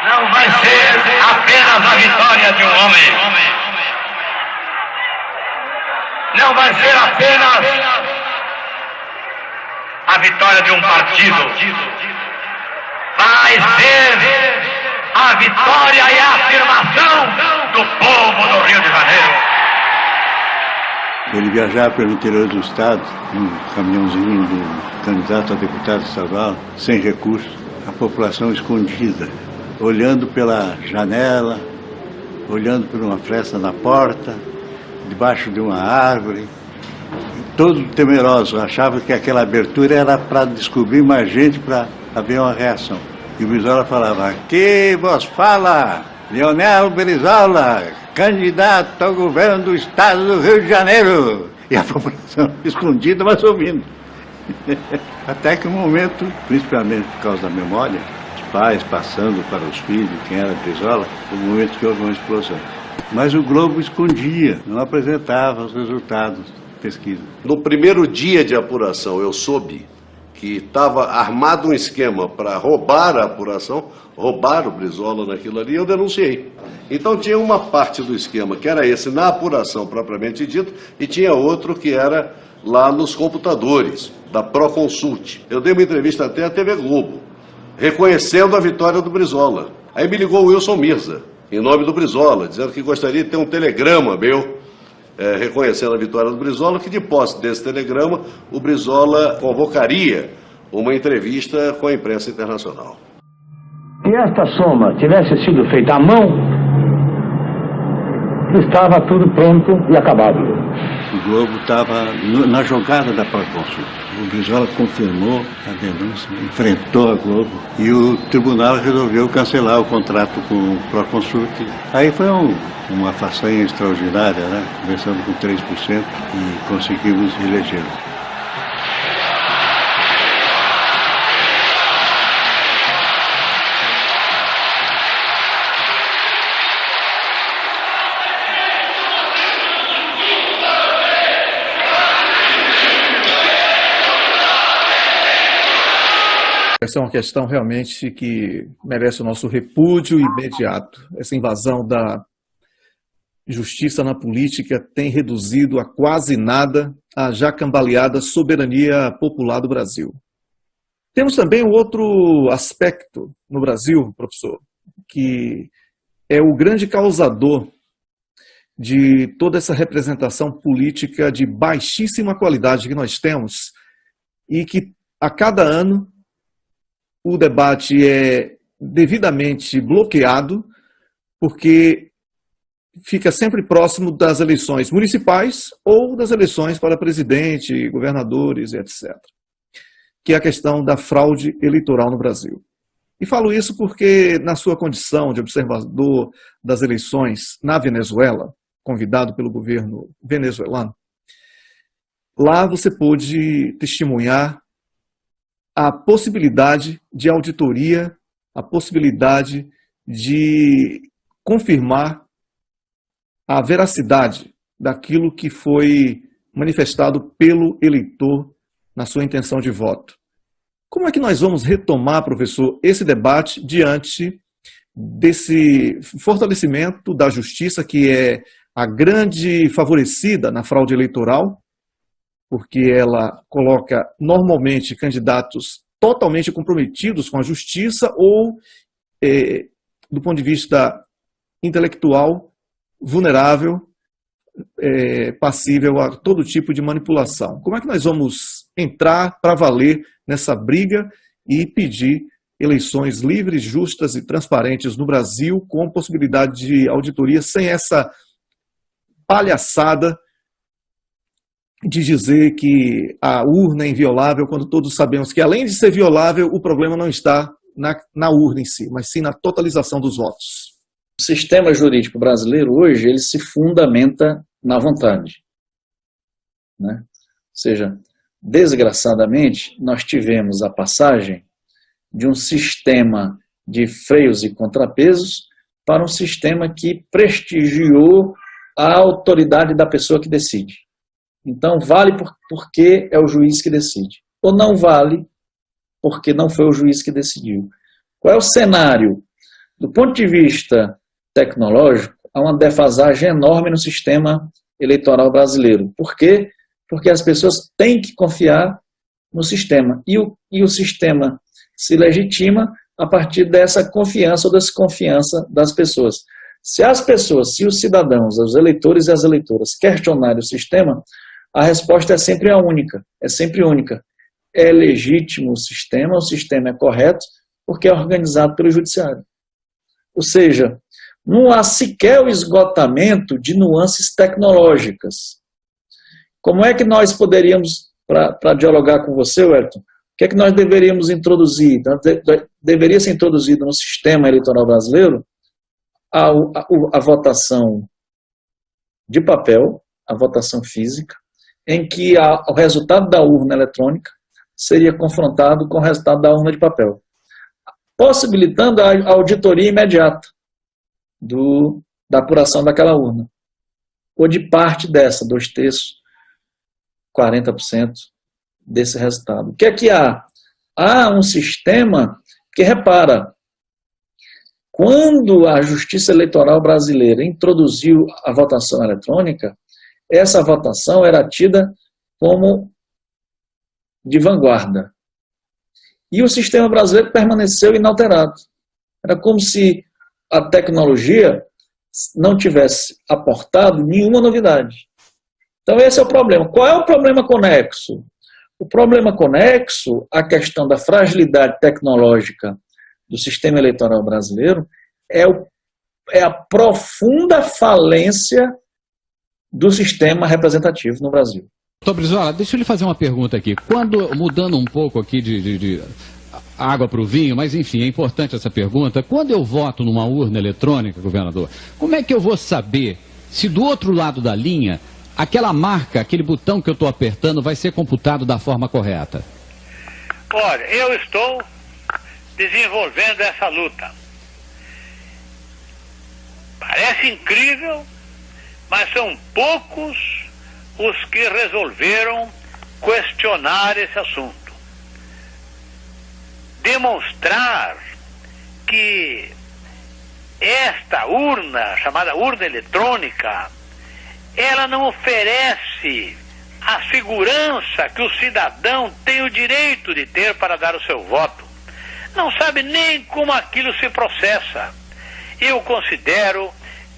não vai ser apenas a vitória de um homem. Não vai ser apenas a vitória de um partido. Vai ser a vitória e a afirmação do povo do Rio de Janeiro. Ele viajava pelo interior do estado, num caminhãozinho do candidato a deputado estadual, sem recursos, a população escondida, olhando pela janela, olhando por uma fresta na porta, debaixo de uma árvore, todo temeroso, achava que aquela abertura era para descobrir mais gente para haver uma reação. E o Brizola falava: "Aqui vos fala Leonel Brizola, candidato ao governo do estado do Rio de Janeiro." E a população escondida, mas ouvindo. Até que um momento, principalmente por causa da memória, os pais passando para os filhos quem era Brizola, foi um momento que houve uma explosão. Mas o Globo escondia, não apresentava os resultados da pesquisa. No primeiro dia de apuração, eu soube que estava armado um esquema para roubar a apuração, roubar o Brizola naquilo ali, eu denunciei. Então tinha uma parte do esquema, que era esse na apuração propriamente dito, e tinha outro que era lá nos computadores, da Proconsult. Eu dei uma entrevista até à TV Globo, reconhecendo a vitória do Brizola. Aí me ligou o Wilson Mirza, em nome do Brizola, dizendo que gostaria de ter um telegrama meu, reconhecendo a vitória do Brizola, que de posse desse telegrama, o Brizola convocaria uma entrevista com a imprensa internacional. Se esta soma tivesse sido feita à mão, estava tudo pronto e acabado. O Globo estava na jogada da Proconsult. O Brizola confirmou a denúncia, enfrentou a Globo e o tribunal resolveu cancelar o contrato com o Proconsult. Aí foi uma façanha extraordinária, né? Começamos com 3% e conseguimos elegê-lo. Essa é uma questão realmente que merece o nosso repúdio imediato. Essa invasão da justiça na política tem reduzido a quase nada a já cambaleada soberania popular do Brasil. Temos também um outro aspecto no Brasil, professor, que é o grande causador de toda essa representação política de baixíssima qualidade que nós temos e que a cada ano o debate é devidamente bloqueado, porque fica sempre próximo das eleições municipais ou das eleições para presidente, governadores, etc. Que é a questão da fraude eleitoral no Brasil. E falo isso porque, na sua condição de observador das eleições na Venezuela, convidado pelo governo venezuelano, lá você pôde testemunhar a possibilidade de auditoria, a possibilidade de confirmar a veracidade daquilo que foi manifestado pelo eleitor na sua intenção de voto. Como é que nós vamos retomar, professor, esse debate diante desse fortalecimento da justiça, que é a grande favorecida na fraude eleitoral, porque ela coloca normalmente candidatos totalmente comprometidos com a justiça ou, do ponto de vista intelectual, vulnerável, passível a todo tipo de manipulação. Como é que nós vamos entrar para valer nessa briga e pedir eleições livres, justas e transparentes no Brasil, com possibilidade de auditoria, sem essa palhaçada de dizer que a urna é inviolável, quando todos sabemos que, além de ser violável, o problema não está na urna em si, mas sim na totalização dos votos? O sistema jurídico brasileiro hoje, ele se fundamenta na vontade, né? Ou seja, desgraçadamente, nós tivemos a passagem de um sistema de freios e contrapesos para um sistema que prestigiou a autoridade da pessoa que decide. Então, vale porque é o juiz que decide. Ou não vale porque não foi o juiz que decidiu. Qual é o cenário do ponto de vista tecnológico, há uma defasagem enorme no sistema eleitoral brasileiro. Por quê? Porque as pessoas têm que confiar no sistema. E o sistema se legitima a partir dessa confiança ou desconfiança das pessoas. Se as pessoas, se os cidadãos, os eleitores e as eleitoras questionarem o sistema, a resposta é sempre a única, é sempre única. É legítimo o sistema é correto, porque é organizado pelo judiciário. Ou seja, não há sequer o esgotamento de nuances tecnológicas. Como é que nós poderíamos, para dialogar com você, Wellington, o que é que nós deveríamos introduzir? Deveria ser introduzido no sistema eleitoral brasileiro a votação de papel, a votação física, em que o resultado da urna eletrônica seria confrontado com o resultado da urna de papel, possibilitando a auditoria imediata da apuração daquela urna, ou de parte dessa, 2/3, 40% desse resultado. O que é que há? Há um sistema que, repara, quando a Justiça Eleitoral Brasileira introduziu a votação eletrônica, essa votação era tida como de vanguarda. E o sistema brasileiro permaneceu inalterado. Era como se a tecnologia não tivesse aportado nenhuma novidade. Então esse é o problema. Qual é o problema conexo? O problema conexo à questão da fragilidade tecnológica do sistema eleitoral brasileiro é a profunda falência do sistema representativo no Brasil. Doutor Brizola, deixa eu lhe fazer uma pergunta aqui. Mudando um pouco aqui de água para o vinho, mas enfim, é importante essa pergunta. Quando eu voto numa urna eletrônica, governador, como é que eu vou saber se do outro lado da linha, aquela marca, aquele botão que eu estou apertando vai ser computado da forma correta? Olha, eu estou desenvolvendo essa luta. Parece incrível, mas são poucos os que resolveram questionar esse assunto. Demonstrar que esta urna, chamada urna eletrônica, ela não oferece a segurança que o cidadão tem o direito de ter para dar o seu voto. Não sabe nem como aquilo se processa. Eu considero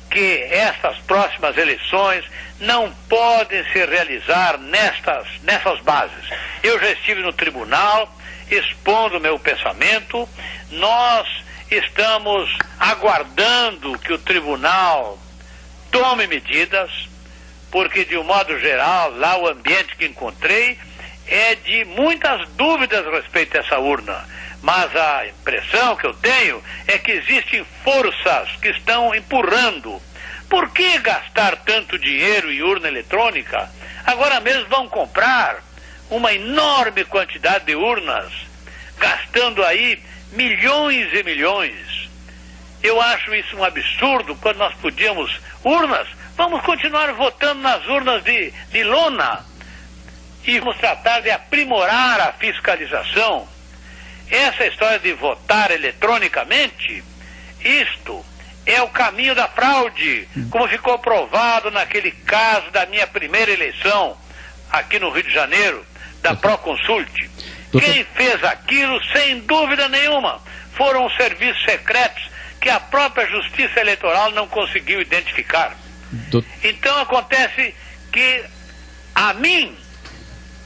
que estas próximas eleições não podem se realizar nessas bases. Eu já estive no tribunal expondo meu pensamento. Nós estamos aguardando que o tribunal tome medidas, porque de um modo geral, lá o ambiente que encontrei é de muitas dúvidas a respeito dessa urna. Mas a impressão que eu tenho é que existem forças que estão empurrando. Por que gastar tanto dinheiro em urna eletrônica? Agora mesmo vão comprar uma enorme quantidade de urnas, gastando aí milhões e milhões. Eu acho isso um absurdo, quando nós podíamos urnas. Vamos continuar votando nas urnas de lona e vamos tratar de aprimorar a fiscalização. Essa história de votar eletronicamente, isto é o caminho da fraude, como ficou provado naquele caso da minha primeira eleição aqui no Rio de Janeiro, da Proconsult. Quem fez aquilo, sem dúvida nenhuma, foram os serviços secretos que a própria Justiça Eleitoral não conseguiu identificar. Então acontece que, a mim,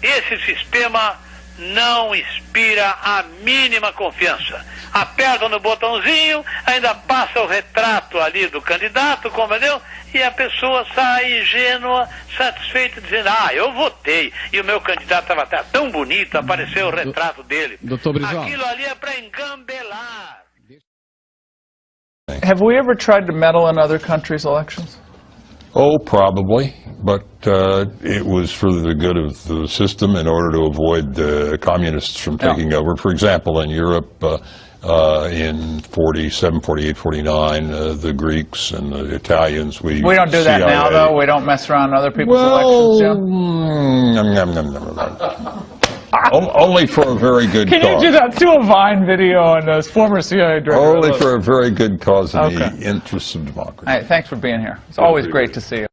esse sistema não inspira a mínima confiança. Aperta no botãozinho, ainda passa o retrato ali do candidato, compreendeu? E a pessoa sai ingênua, satisfeita, dizendo, eu votei, e o meu candidato estava até tão bonito, apareceu o retrato dele. Doutor Brizola. Aquilo ali é para engambelar. Have we ever tried to meddle in other countries' elections? Oh, probably, but it was for the good of the system in order to avoid the communists from taking over. For example, in Europe, in 47, 48, 49, the Greeks and the Italians, we don't do that now, though? We don't mess around in other people's elections, yeah? Only for a very good Can cause. you do that? Do a Vine video on those former CIA directors. Only for a very good cause in the interests of democracy. All right, thanks for being here. It's always great to see you.